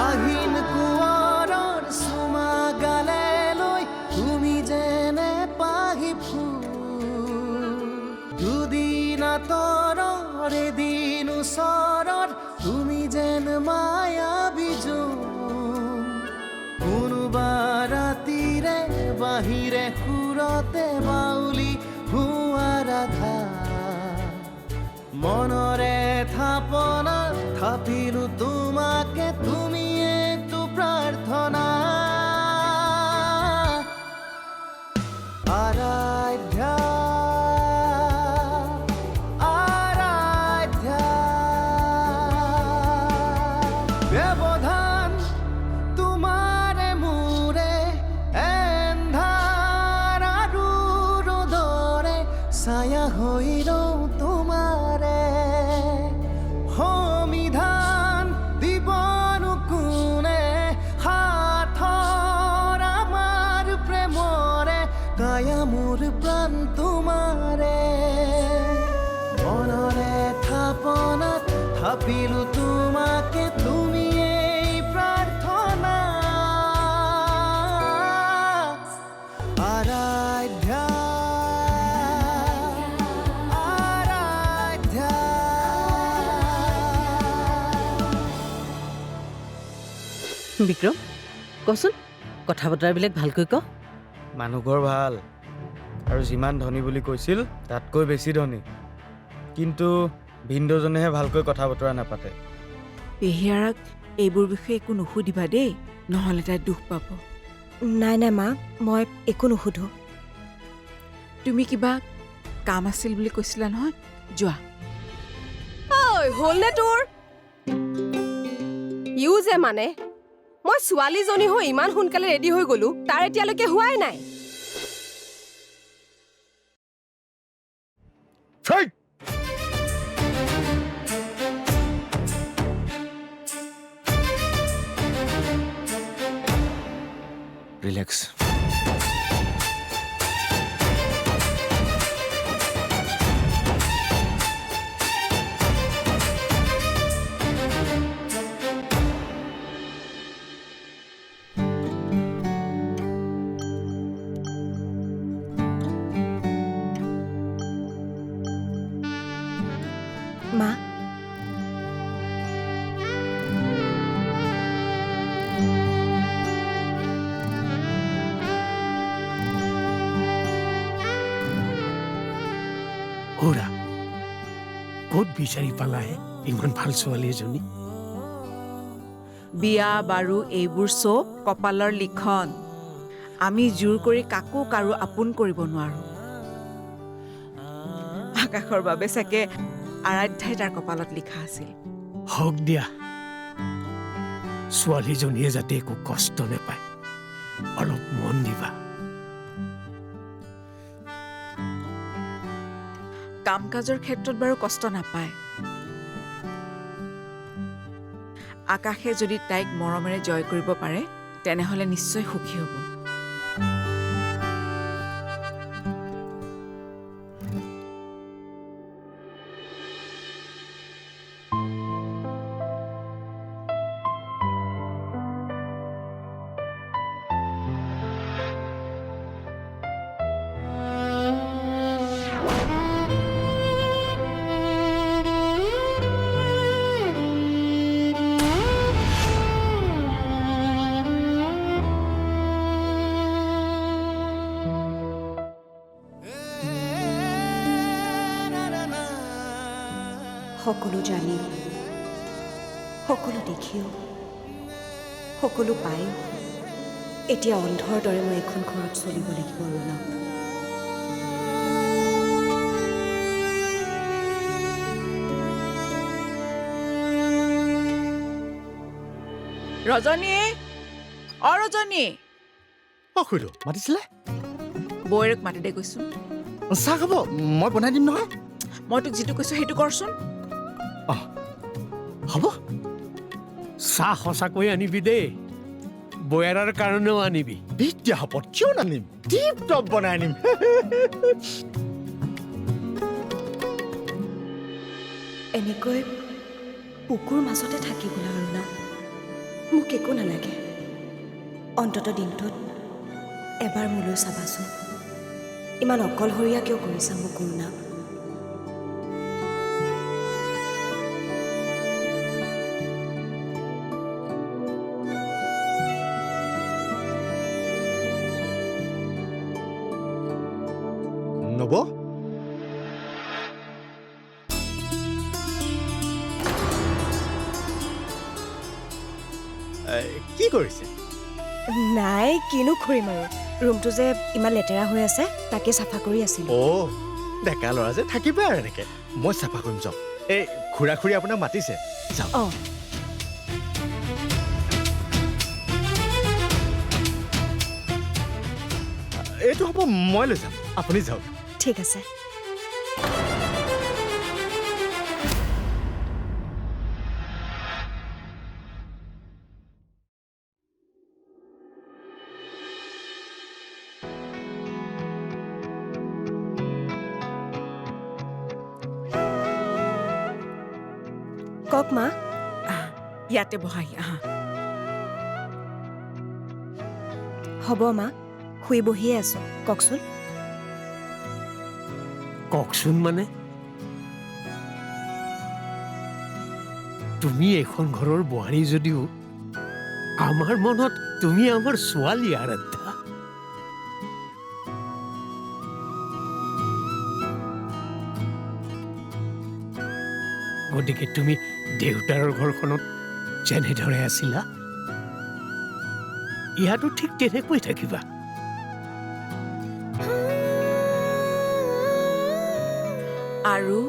আহিন কুঁৱৰৰ চুমা গালে লৈ তুমি যেনে পাহি ফুল দুদিন আঁতৰৰ এদিন ওচৰৰ তুমি যেন মায়াবী জোন কোনোবা ৰাতিৰে বাহিৰে সুৰতে বাউলি হোৱা ৰাধা মনৰে থাপনা থাপিলো তোমাকে তুমি একটু প্ৰাৰ্থনা আৰাধ্যা আৰাধ্যা ব্যবধান তোমাৰে মোৰে এন্ধাৰ আৰু ৰ'দৰে ছায়া হৈ ৰওঁ তোমাৰে সমিধান দিবনো কোনে হাতৰ আমাৰ প্ৰেমৰে কায়া মোৰ প্ৰাণ তোমাৰে মনৰে থাপনাত থাপিলো তোমাকে তুমি এই প্ৰাৰ্থনা আৰাধ্যা বিক্ৰম কচোন কথা বতৰাবিলাক ভালকৈ ক মানুহঘৰ ভাল আৰু যিমান ধনী বুলি কৈছিল তাতকৈ বেছি ধনী কিন্তু ভিনদেউজনেহে ভালকৈ কথা বতৰা নাপাতে পেহীয়াৰাক এইবোৰ বিষয়ে একো নুসুধিবা দেই নহ'লে তাই দুখ পাব নাই নাই মা মই একো নুসুধো তুমি কিবা কাম আছিল বুলি কৈছিলা নহয় যোৱা ঐ হ'লনে তোৰ ইউ যে মানে মই ছোৱালীজনী হৈ ইমান সোনকালে ৰেডি হৈ গলো তাৰ এতিয়ালৈকে হোৱাই নাই ৰিলেক্স মা ওৰা ক'ত বিচাৰি পালাহে ইমান ভাল ছোৱালী এজনী বিয়া বাৰু এইবোৰ চব কপালৰ লিখন আমি জোৰ কৰি কাকো কাৰো আপোন কৰিব নোৱাৰো আকাশৰ বাবে চাগে আৰাধ্যাই তাৰ কপালত লিখা আছিল হওক দিয়া ছোৱালীজনীয়ে যাতে একো কষ্ট নাপায় অলপ মন দিবা কাম কাজৰ ক্ষেত্ৰত বাৰু কষ্ট নাপায় আকাশে যদি তাইক মৰমেৰে জয় কৰিব পাৰে তেনেহ'লে নিশ্চয় সুখী হ'ব সকলো জানিও সকলো দেখিও সকলো পায়ো এতিয়া অন্ধৰ দৰে মই এখন ঘৰত চলিব লাগিব ৰণক ৰজনী ৰজনী খুড়ীদেউ মাতিছিলে বৌৰেক মাতি দে গৈছো চাহ খাব মই বনাই দিম নহয় মই তোক যিটো কৈছো সেইটো কৰচোন হ'ব চাহ সঁচাকৈ আনিবি দেই বয়াৰৰ কাৰণেও আনিবি বিদ্যাপদ কিয় নানিম টিপ টপ বনাই আনিম এনেকৈ বুকুৰ মাজতে থাকিবলৈ আৰু না মোক একো নালাগে অন্তত দিনটোত এবাৰ মোলৈ চাবাচোন ইমান অকলশৰীয়া কিয় কৰিছা মোক কৰুণা নব কি কৰিছে নাই কিনো কৰিম আৰু ৰুমটো যে ইমান লেতেৰা হৈ আছে তাকে চাফা কৰি আছিলোঁ অ' ডেকা ল'ৰা যে থাকিবা আৰু এনেকে মই চাফা কৰিম যাওক এই খুৰা খুৰী আপোনাক মাতিছে যাওক অঁ এইটো হ'ব মই লৈ যাম আপুনি যাওক ঠিক আছে কওক মা ইয়াতে বহাই আহা হ'ব মা শুই বহিয়ে আছোঁ কওকচোন কওকচোন মানে তুমি এখন ঘৰৰ বোৱাৰী যদিও আমাৰ মনত তুমি আমাৰ ছোৱালী আৰাধ্যা গতিকে তুমি দেউতাৰ ঘৰখনত যেনেদৰে আছিলা ইয়াতো ঠিক তেনেকৈ থাকিবা আৰু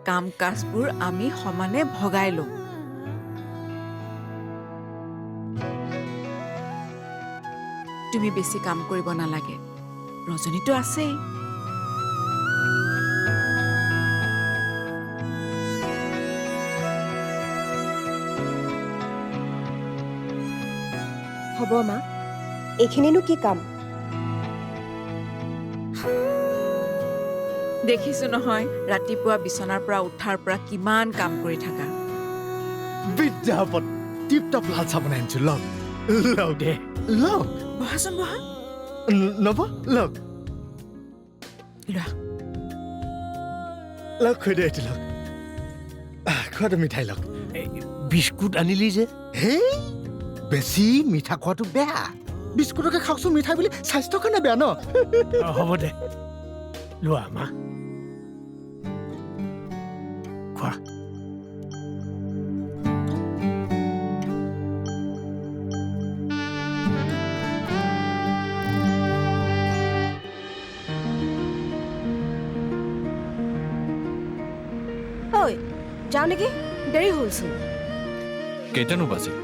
কাম কাজবোৰ আমি সমানে ভগাই লওঁ তুমি বেছি কাম কৰিব নালাগে ৰজনীতো আছেই হ'ব মা এইখিনিনো কি কাম দেখিছো নহয় ৰাতিপুৱা বিচনাৰ পৰা উঠাৰ পৰা কিমান কাম কৰি থাকা বিদ্যাপদ টিপ টপ লাল চাহ বনাই আনিছো লওক লওক দে লওক বহাচোন বহা নব লওক লোৱা লওক খুই দিয়ে এইটো লওক খোৱাটো মিঠাই লওক এই বিস্কুট আনিলি যে হেই বেছি মিঠা খোৱাটো বেয়া বিস্কুটকে খাওকচোন মিঠাই বুলি স্বাস্থ্যৰ কাৰণে বেয়া ন হ'ব দে লোৱা মা খোৱা ঐ যাওঁ নেকি দেৰি হ'লচোন কেইটানো বাজিল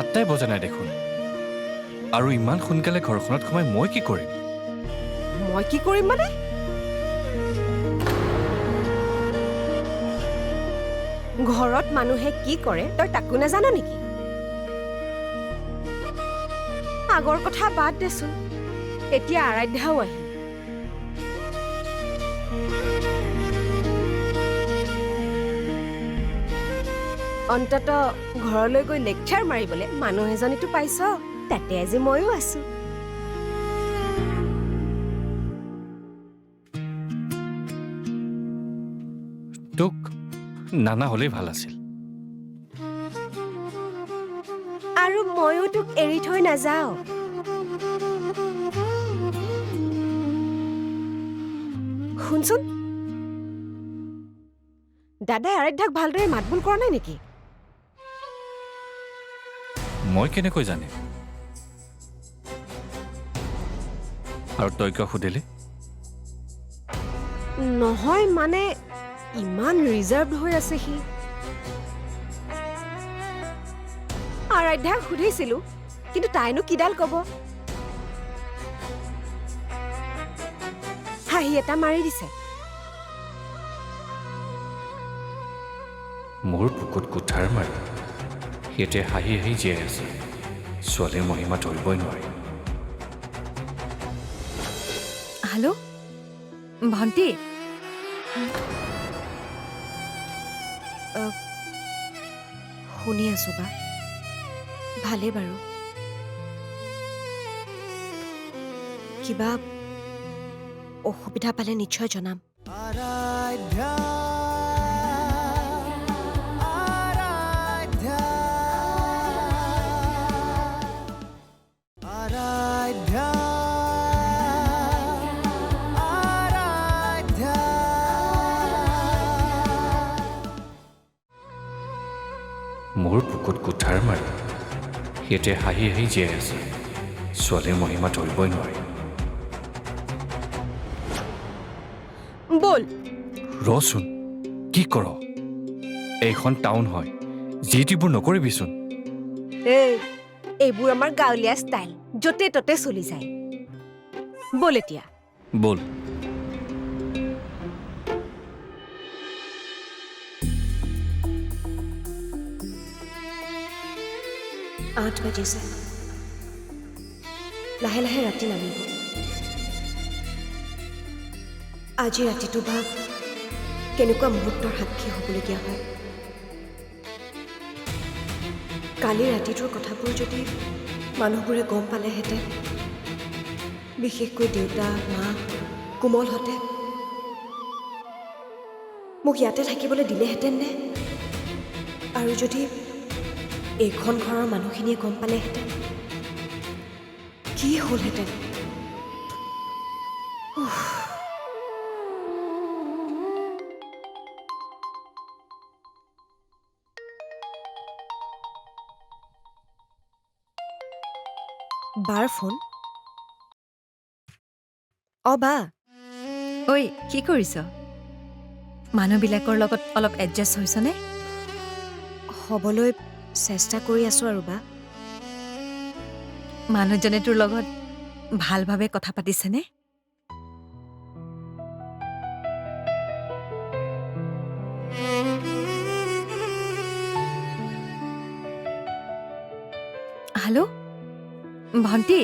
8টাই বজা নাই দেখোন আৰু ইমান সোনকালে ঘৰখনত সোমাই মই কি কৰিম মই কি কৰিম মানে ঘৰত মানুহে কি কৰে তই তাকো নাজান নেকি আগৰ কথা বাদ দেচোন এতিয়া আৰাধ্যাও আহিল অন্তত ঘৰলৈ গৈ লেকচাৰ মাৰিবলৈ মানুহ এজনীতো পাইছ তাতে আজি ময়ো আছো তোক নানা হ'লেই ভাল আছিল আৰু ময়ো তোক এৰি থৈ নাযাওঁ শুনচোন দাদাই আৰাধ্যাক ভালদৰে মাতবোল কৰা নাই নেকি মই কেনেকৈ জানিম আৰু তই কিয় সুধিলি নহয় মানে ইমান ৰিজাৰ্ভড হৈ আছে সি আৰাধ্যাক সুধিছিলো কিন্তু তাইনো কিডাল কব হাঁহি এটা মাৰি দিছে মোৰ বুকুত কুঠাৰ মাৰি সিহঁতে হাঁহি হাঁহি জীয়াই আছে। ছোৱালীৰ মহিমা ধৰিবই নোৱাৰি। হেল্ল' ভণ্টি, শুনি আছো বা ভালেই বাৰু। কিবা অসুবিধা পালে নিশ্চয় জনাম। আৰাধ্যা আৰাধ্যা আৰাধ্যা আৰাধ্যা মোৰ বুকুত কুঠাৰ মাৰি সিহঁতে হাঁহি হাঁহি জীয়াই আছে। ছোৱালীৰ মহিমা ধৰিবই নোৱাৰি। ব'ল। ৰচোন, কি কৰ? এইখন টাউন হয়, যি টিবোৰ নকৰিবিচোন। এইবোৰ আমাৰ গাঁৱলীয়া ষ্টাইল, য'তে ত'তে চলি যায়। ব'ল এতিয়া। ব'ল। আঠ বাজিছে, লাহে লাহে ৰাতি নামিব। আজি ৰাতিটো বা কেনেকুৱা মুহূৰ্তৰ সাক্ষী হ'বলগীয়া হয়। কালি ৰাতিটোৰ কথাবোৰ যদি মানুহবোৰে গম পালেহেঁতেন, বিশেষকৈ দেউতা, মা, কোমলহঁতে মোক ইয়াতে থাকিবলৈ দিলেহেঁতেন নে? আৰু যদি এইখন ঘৰৰ মানুহখিনিয়ে গম পালেহেঁতেন, কি হ'লহেঁতেন? বাৰ ফোন। বা ঐ, কি কৰিছ? মানুহবিলাকৰ লগত অলপ এডজাষ্ট হৈছনে? হ'বলৈ চেষ্টা কৰি আছোঁ আৰু বা। মানুহজনে তোৰ লগত ভালভাৱে কথা পাতিছেনে? হেল্ল' ভণ্টি,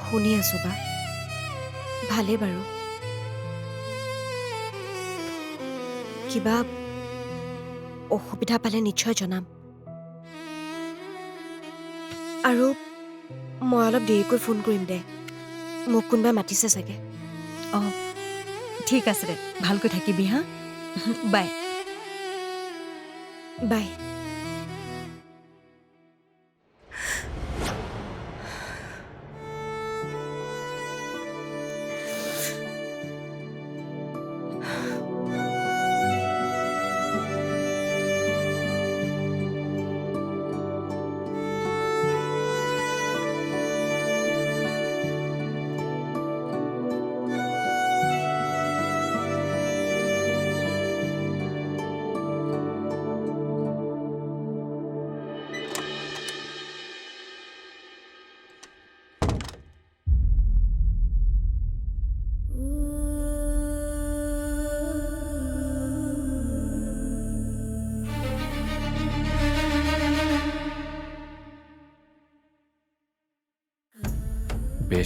শুনি আছোঁ বা ভালেই বাৰু। কিবা অসুবিধা পালে নিশ্চয় জনাম। আৰু মই অলপ দেৰিকৈ ফোন কৰিম দে, মোক কোনোবাই মাতিছে চাগে। অঁ ঠিক আছে দে, ভালকৈ থাকিবি হা। বাই। বাই।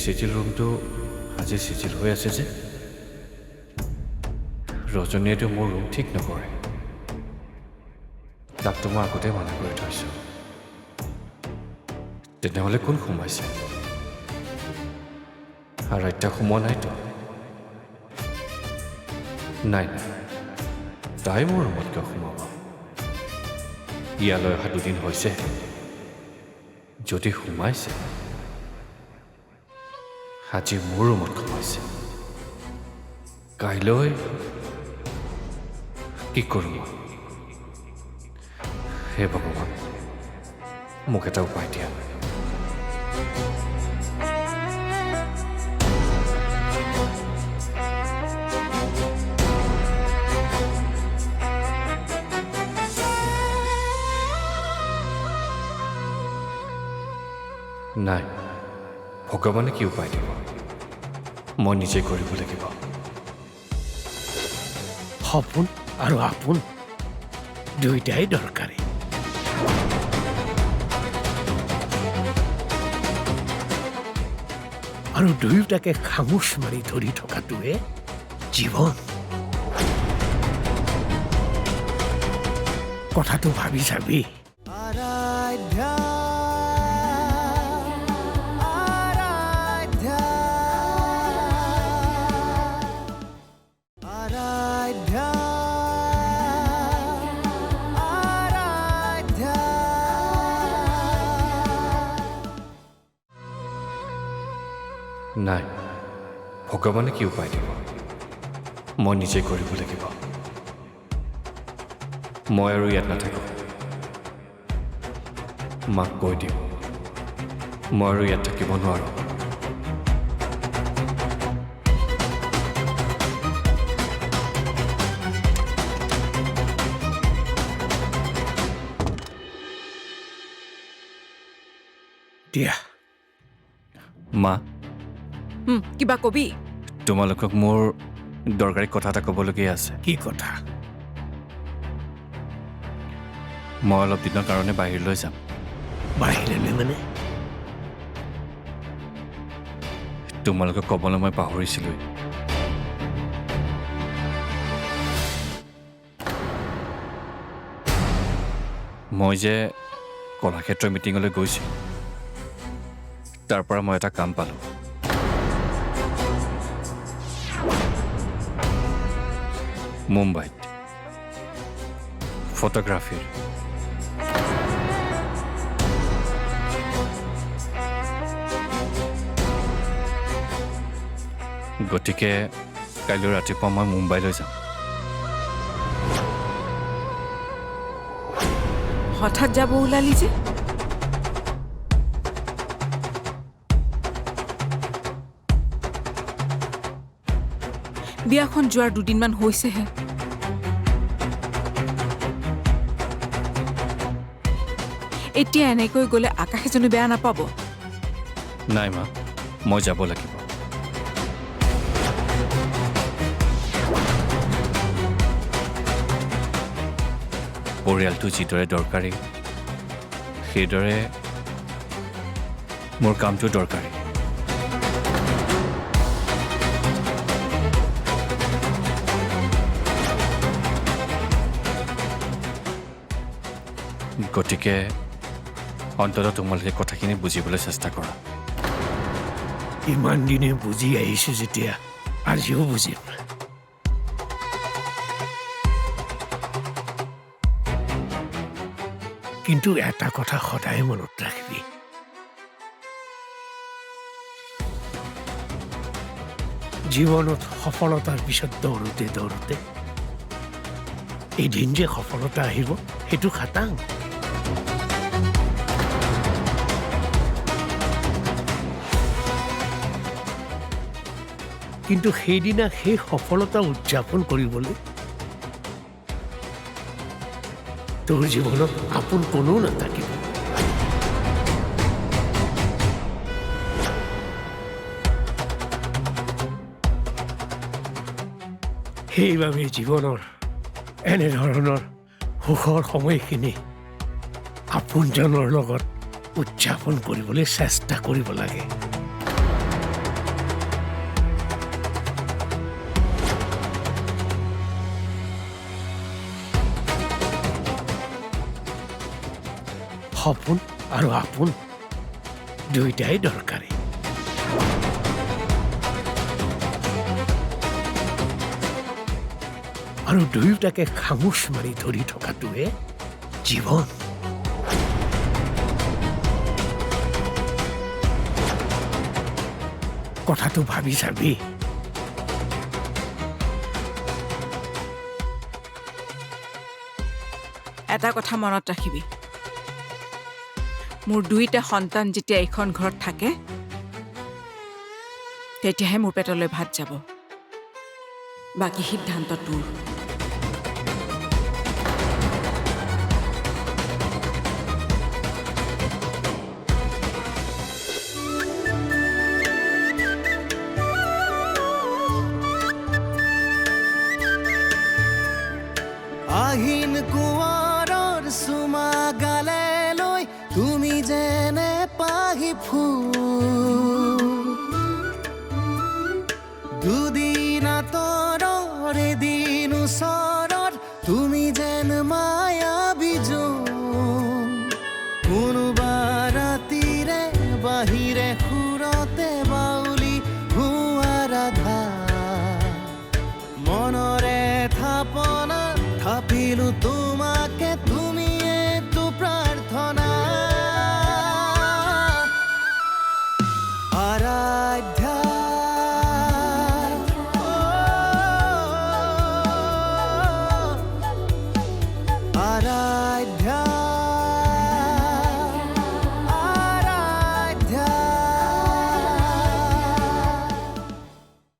চিজিল ৰুমটো আজি চিজিল হৈ আছে যে। ৰজনীয়েতো মোৰ ৰুম ঠিক নকৰে, তাকতো মই আগতে মানা কৰি থৈছোঁ। তেনেহ'লে কোন সোমাইছে? আৰাধ্যা সোমোৱা নাইতো। নাই, তাই মোৰ ৰুমত কিয় সোমাব? ইয়ালৈ অহা 2 দিন হৈছে। যদি সোমাইছে, আজি মোৰ ৰুমত সোমাইছে। কাইলৈ কি কৰোঁ মই? হে ভগৱান, মোক এটা উপায় দিয়া। নাই, ভগৱানে কি উপায় দিব? মই নিজে কৰিব লাগিব। সপোন আৰু আপোন দুয়োটাই দৰকাৰী। আৰু দুয়োটাকে খামোচ মাৰি ধৰি থকাটোৱে জীৱন। কথাটো ভাবি চাবি। আৰাধ্যা আৰাধ্যা আৰাধ্যা আৰাধ্যা নাই, ভগৱানে কি উপায় দিব? মই নিজে কৰিব লাগিব। মই আৰু ইয়াত নাথাকোঁ। মাক কৈ দিওঁ মই আৰু ইয়াত থাকিব নোৱাৰোঁ। দিয়া মা, কিবা কবি? তোমালোকক মোৰ দৰকাৰী কথা এটা ক'বলগীয়া আছে। কি কথা? মই অলপ দিনৰ কাৰণে বাহিৰলৈ যাম। বাহিৰলৈ মানে? তোমালোকক ক'বলৈ মই পাহৰিছিলোঁৱেই। মই যে কলাক্ষেত্ৰৰ মিটিঙলৈ গৈছোঁ, তাৰ পৰা মই এটা কাম পালোঁ। মুম্বাইত ফটোগ্ৰাফীৰ। গতিকে কাইলৈ ৰাতিপুৱা মই মুম্বাইলৈ যাম। হঠাৎ যাব ওলালি যে? বিয়াখন যোৱাৰ দুদিনমান হৈছেহে। এতিয়া এনেকৈ গ'লে আকাশে জানো বেয়া নাপাব? নাই মা, মই যাব লাগিব। পৰিয়ালটো যিদৰে দৰকাৰী, সেইদৰে মোৰ কামটো দৰকাৰী। গতিকে অন্ততঃ তোমালোকে কথাখিনি বুজিবলৈ চেষ্টা কৰা। ইমান দিনে বুজি আহিছোঁ যেতিয়া আজিও বুজিম। কিন্তু এটা কথা সদায় মনত ৰাখিবি, জীৱনত সফলতাৰ পিছত দৌৰোতে দৌৰোতে এদিন যে সফলতা আহিব সেইটো খাটাং। কিন্তু সেইদিনা সেই সফলতা উদযাপন কৰিবলৈ তোৰ জীৱনত আপোন কোনো নাথাকিব। সেইবাবে জীৱনৰ এনেধৰণৰ সুখৰ সময়খিনি আপোনজনৰ লগত উদযাপন কৰিবলৈ চেষ্টা কৰিব লাগে। সপোন আৰু আপোন দুয়োটাই দৰকাৰী। আৰু দুয়োটাকে খামোচ মাৰি ধৰি থকাটোৱে জীৱন। কথাটো ভাবি চাবি। এটা কথা মনত ৰাখিবি, মোৰ দুইটা সন্তান যেতিয়া এইখন ঘৰত থাকে তেতিয়াহে মোৰ পেটলৈ ভাত যাব। বাকী সিদ্ধান্ত তোৰ। আহিন কোঁৱৰৰ চুমা গালে লৈ তুমি যেনে পাহি ফুল দুদিন আঁতৰৰ এদিন ওচৰ